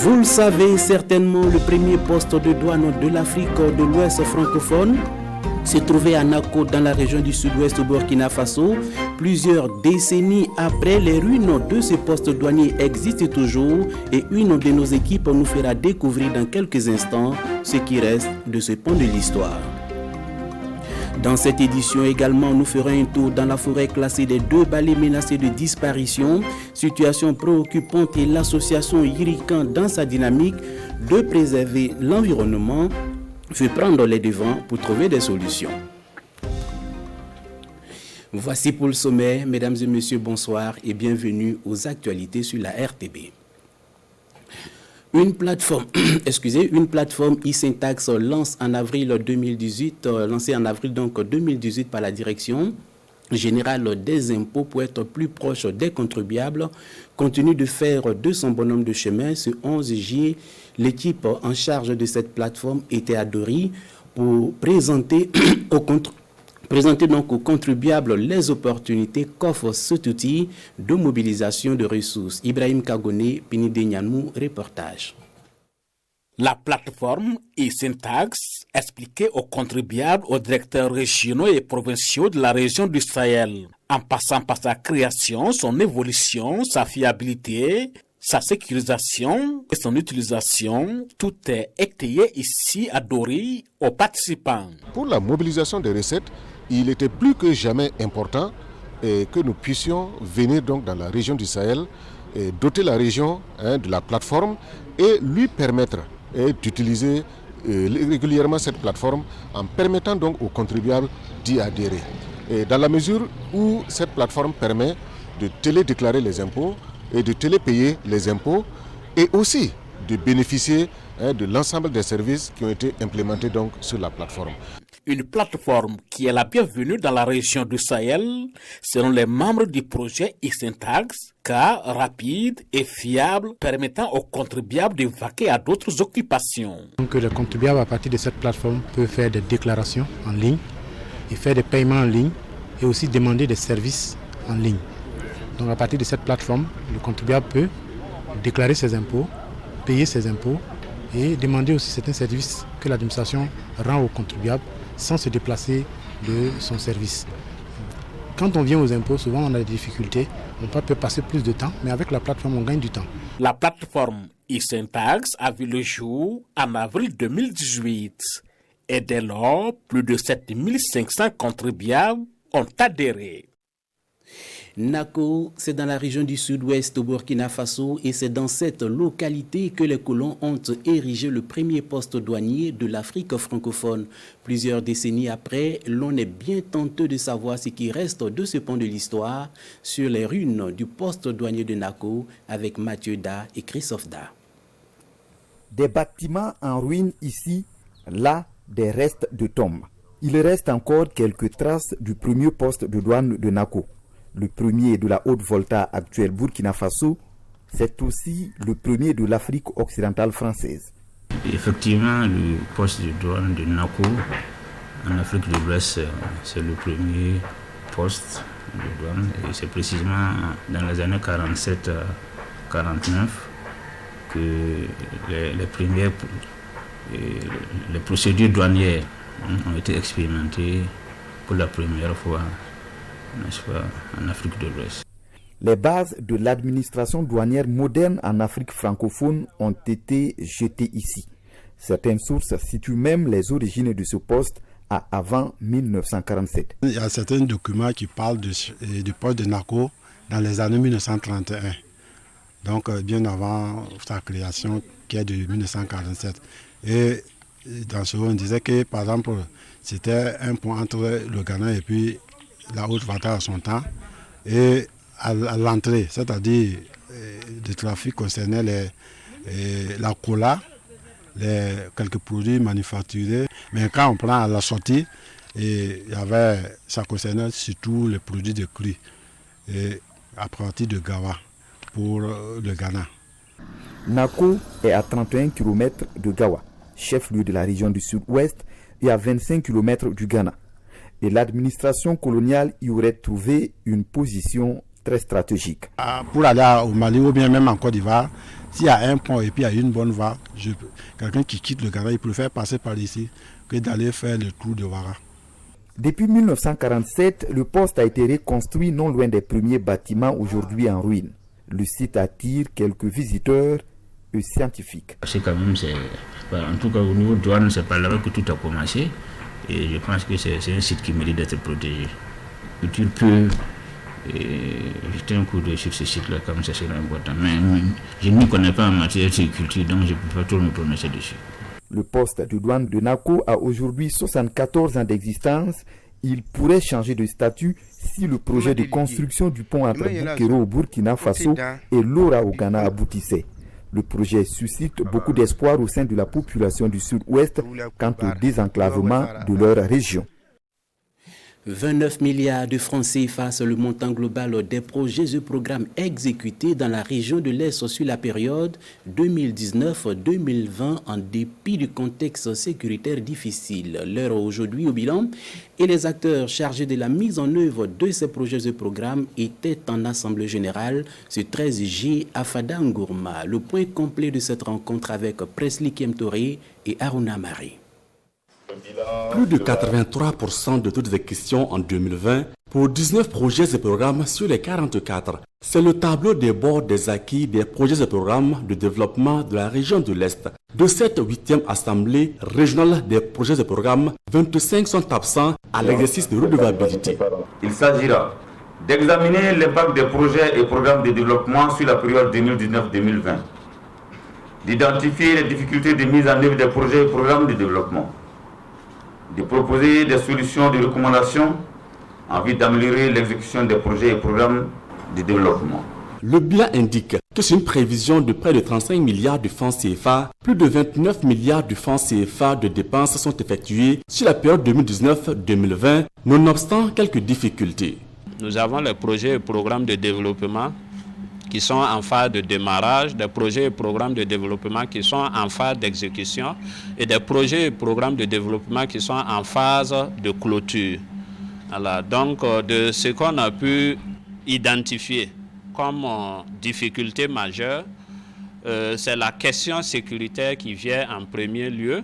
Vous le savez certainement, le premier poste de douane de l'Afrique de l'Ouest francophone se trouvait à Nako dans la région du sud-ouest au Burkina Faso. Plusieurs décennies après, les ruines de ce poste douanier existent toujours et une de nos équipes nous fera découvrir dans quelques instants ce qui reste de ce pont de l'histoire. Dans cette édition également, nous ferons un tour dans la forêt classée des 2 balais menacés de disparition, situation préoccupante et l'association Irikan dans sa dynamique de préserver l'environnement veut prendre les devants pour trouver des solutions. Voici pour le sommet, mesdames et messieurs, bonsoir et bienvenue aux actualités sur la RTB. Une plateforme e-Syntax lancée en avril 2018 par la Direction générale des impôts pour être plus proche des contribuables. Continue de faire de son bonhomme de chemin, ce 11 juillet, l'équipe en charge de cette plateforme était à Dori pour présenter aux contribuables les opportunités qu'offre cet outil de mobilisation de ressources. Ibrahim Kagone, Pinide Nyanou, reportage. La plateforme e-Syntax expliquait aux contribuables, aux directeurs régionaux et provinciaux de la région du Sahel, en passant par sa création, son évolution, sa fiabilité, sa sécurisation et son utilisation, tout est étayé ici à Dori aux participants. Pour la mobilisation des recettes, il était plus que jamais important que nous puissions venir donc dans la région du Sahel, doter la région de la plateforme et lui permettre d'utiliser régulièrement cette plateforme en permettant donc aux contribuables d'y adhérer. Et dans la mesure où cette plateforme permet de télédéclarer les impôts et de télépayer les impôts et aussi de bénéficier de l'ensemble des services qui ont été implémentés donc sur la plateforme. Une plateforme qui est la bienvenue dans la région du Sahel, selon les membres du projet e-Syntax, car rapide et fiable, permettant aux contribuables de vaquer à d'autres occupations. Donc le contribuable à partir de cette plateforme peut faire des déclarations en ligne, et faire des paiements en ligne et aussi demander des services en ligne. Donc à partir de cette plateforme, le contribuable peut déclarer ses impôts, payer ses impôts et demander aussi certains services que l'administration rend aux contribuables sans se déplacer de son service. Quand on vient aux impôts, souvent on a des difficultés, on peut passer plus de temps, mais avec la plateforme on gagne du temps. La plateforme e-Syntax a vu le jour en avril 2018 et dès lors, plus de 7500 contribuables ont adhéré. Nako, c'est dans la région du sud-ouest au Burkina Faso et c'est dans cette localité que les colons ont érigé le premier poste douanier de l'Afrique francophone. Plusieurs décennies après, l'on est bien tenteux de savoir ce qui reste de ce pont de l'histoire sur les ruines du poste douanier de Nako avec Mathieu Da et Christophe Da. Des bâtiments en ruine ici, là, des restes de tombes. Il reste encore quelques traces du premier poste de douane de Nako. Le premier de la Haute-Volta actuelle Burkina Faso, c'est aussi le premier de l'Afrique occidentale française. Effectivement, le poste de douane de Nako en Afrique de l'Ouest, c'est le premier poste de douane. Et c'est précisément dans les années 47-49 que les procédures douanières ont été expérimentées pour la première fois, n'est-ce pas, en Afrique de l'Ouest. Les bases de l'administration douanière moderne en Afrique francophone ont été jetées ici. Certaines sources situent même les origines de ce poste à avant 1947. Il y a certains documents qui parlent du poste de Nako dans les années 1931. Donc bien avant sa création qui est de 1947. Et dans ce on disait que par exemple c'était un pont entre le Ghana et puis la Haute-Volta à son temps, et à l'entrée, c'est-à-dire le trafic concernait la cola, quelques produits manufacturés, mais quand on prend à la sortie, ça concernait surtout les produits de cru, et à partir de Gawa pour le Ghana. Nako est à 31 km de Gawa, chef-lieu de la région du sud-ouest, et à 25 km du Ghana. Et l'administration coloniale y aurait trouvé une position très stratégique. Pour aller au Mali ou bien même en Côte d'Ivoire, S'il y a un pont et puis il y a une bonne voie, quelqu'un qui quitte le Ghana, il préfère passer par ici que d'aller faire le tour de Ouara. Depuis 1947, le poste a été reconstruit non loin des premiers bâtiments aujourd'hui en ruine. Le site attire quelques visiteurs et scientifiques. C'est quand même, en tout cas au niveau de douane, c'est par là que tout a commencé. Et je pense que c'est un site qui mérite d'être protégé. La culture peut jeter un coup d'œil sur ce site-là, comme ça c'est important. Mais je ne m'y connais pas en matière de culture, donc je ne peux pas trop me prononcer dessus. Le poste de douane de Nako a aujourd'hui 74 ans d'existence. Il pourrait changer de statut si le projet de construction du pont entre Boukero au Burkina Faso et Lora au Ghana aboutissait. Le projet suscite beaucoup d'espoir au sein de la population du sud-ouest quant au désenclavement de leur région. 29 milliards de francs CFA, c'est le montant global des projets et programmes exécutés dans la région de l'Est sur la période 2019-2020 en dépit du contexte sécuritaire difficile. L'heure aujourd'hui au bilan et les acteurs chargés de la mise en œuvre de ces projets et programmes étaient en assemblée générale ce 13 juillet à Fada Ngourma. Le point complet de cette rencontre avec Presley Kemtoré et Aruna Marie. Plus de 83% de toutes les questions en 2020 pour 19 projets et programmes sur les 44. C'est le tableau des bords des acquis des projets et programmes de développement de la région de l'Est. De cette 8e assemblée régionale des projets et programmes, 25 sont absents à l'exercice de redevabilité. Il s'agira d'examiner l'impact des projets et programmes de développement sur la période 2019-2020, d'identifier les difficultés de mise en œuvre des projets et programmes de développement, de proposer des solutions de recommandation en vue d'améliorer l'exécution des projets et programmes de développement. Le bilan indique que sur une prévision de près de 35 milliards de francs CFA, plus de 29 milliards de francs CFA de dépenses sont effectuées sur la période 2019-2020, nonobstant quelques difficultés. Nous avons les projets et programmes de développement qui sont en phase de démarrage, des projets et programmes de développement qui sont en phase d'exécution et des projets et programmes de développement qui sont en phase de clôture. Voilà, donc de ce qu'on a pu identifier comme difficulté majeure, c'est la question sécuritaire qui vient en premier lieu.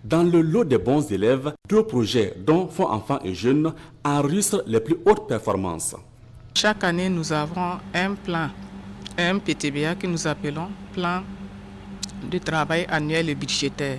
Dans le lot des bons élèves, 2 projets dont Fonds Enfants et Jeunes enregistrent les plus hautes performances. Chaque année, nous avons un plan, un PTBA que nous appelons plan de travail annuel et budgétaire.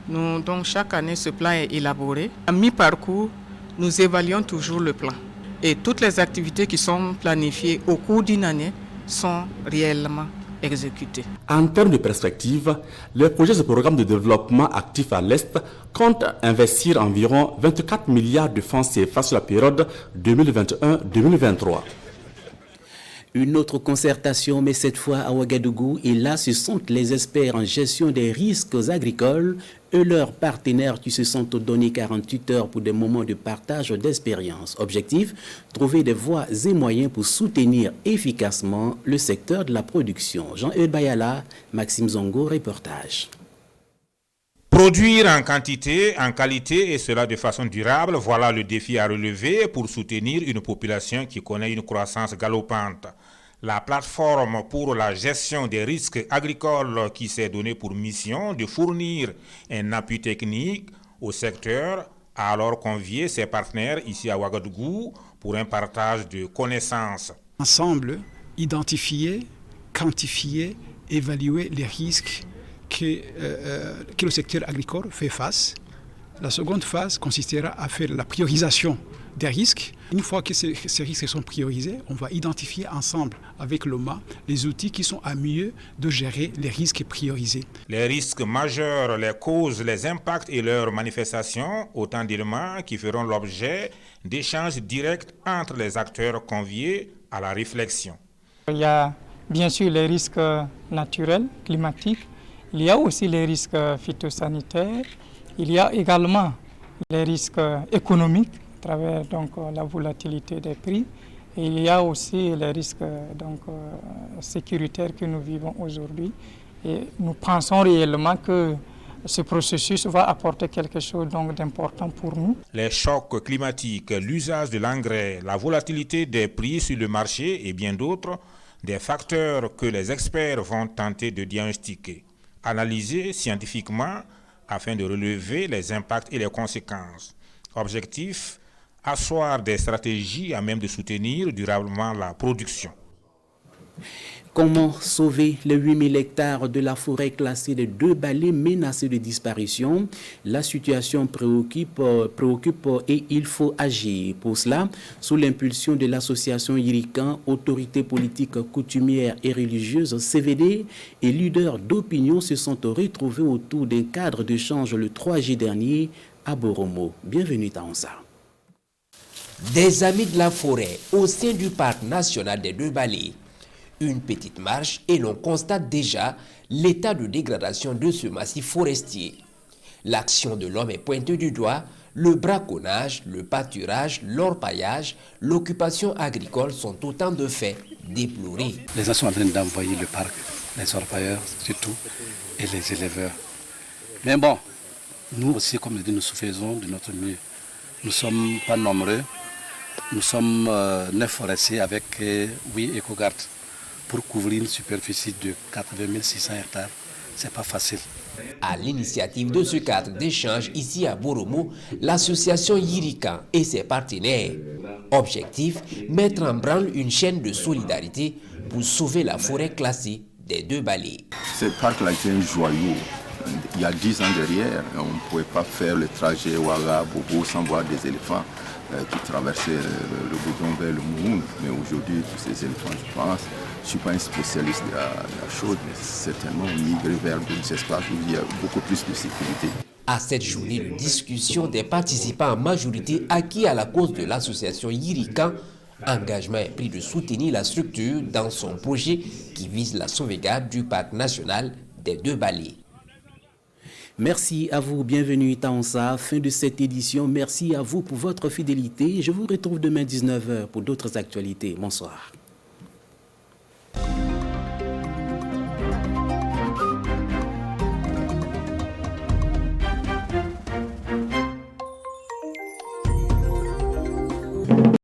Donc chaque année, ce plan est élaboré. À mi-parcours, nous évaluons toujours le plan. Et toutes les activités qui sont planifiées au cours d'une année sont réellement exécutées. En termes de perspective, les projets et programmes de développement actifs à l'Est comptent investir environ 24 milliards de francs CFA sur la période 2021-2023. Une autre concertation, mais cette fois à Ouagadougou, et là ce sont les experts en gestion des risques agricoles et leurs partenaires qui se sont donnés 48 heures pour des moments de partage d'expérience. Objectif, trouver des voies et moyens pour soutenir efficacement le secteur de la production. Jean-Eudes Bayala, Maxime Zongo, reportage. Produire en quantité, en qualité et cela de façon durable, voilà le défi à relever pour soutenir une population qui connaît une croissance galopante. La plateforme pour la gestion des risques agricoles qui s'est donnée pour mission de fournir un appui technique au secteur a alors convié ses partenaires ici à Ouagadougou pour un partage de connaissances. Ensemble, identifier, quantifier, évaluer les risques que le secteur agricole fait face. La seconde phase consistera à faire la priorisation des risques. Une fois que ces risques sont priorisés, on va identifier ensemble avec l'OMA les outils qui sont à mieux de gérer les risques priorisés. Les risques majeurs, les causes, les impacts et leurs manifestations, autant d'éléments qui feront l'objet d'échanges directs entre les acteurs conviés à la réflexion. Il y a bien sûr les risques naturels, climatiques. Il y a aussi les risques phytosanitaires, il y a également les risques économiques à travers la volatilité des prix et il y a aussi les risques sécuritaires que nous vivons aujourd'hui. Et nous pensons réellement que ce processus va apporter quelque chose d'important pour nous. Les chocs climatiques, l'usage de l'engrais, la volatilité des prix sur le marché et bien d'autres des facteurs que les experts vont tenter de diagnostiquer, analyser scientifiquement afin de relever les impacts et les conséquences. Objectif, asseoir des stratégies à même de soutenir durablement la production. Comment sauver les 8000 hectares de la forêt classée des 2 balais menacés de disparition? La situation préoccupe et il faut agir. Pour cela, sous l'impulsion de l'association Yirikan, autorité politique coutumière et religieuse CVD et leaders d'opinion se sont retrouvés autour d'un cadre d'échange le 3 juillet dernier à Boromo. Bienvenue à Onsa. Des amis de la forêt au sein du parc national des 2 balais. Une petite marche et l'on constate déjà l'état de dégradation de ce massif forestier. L'action de l'homme est pointée du doigt, le braconnage, le pâturage, l'orpaillage, l'occupation agricole sont autant de faits déplorés. Les gens sont en train d'envoyer le parc, les orpailleurs surtout, et les éleveurs. Mais bon, nous aussi, comme je dis, nous faisons de notre mieux. Nous ne sommes pas nombreux, nous sommes 9 forestiers avec 8 écogardes. Pour couvrir une superficie de 80 600 hectares, c'est pas facile. À l'initiative de ce cadre d'échange ici à Boromo, l'association Yirikan et ses partenaires. Objectif, mettre en branle une chaîne de solidarité pour sauver la forêt classée des 2 balais. Ce parc-là était un joyau. Il y a 10 ans derrière, on ne pouvait pas faire le trajet Ouaga-Bobo sans voir des éléphants qui traversaient le Boudon vers le Moumoun. Mais aujourd'hui, tous ces éléphants, je pense, je ne suis pas un spécialiste de la chose, mais certainement migrer vers d'autres espaces où il y a beaucoup plus de sécurité. À cette journée de discussion, des participants en majorité acquis à la cause de l'association Yirikan, engagement est pris de soutenir la structure dans son projet qui vise la sauvegarde du parc national des 2 balais. Merci à vous, bienvenue Taonsa, fin de cette édition. Merci à vous pour votre fidélité. Je vous retrouve demain 19h pour d'autres actualités. Bonsoir.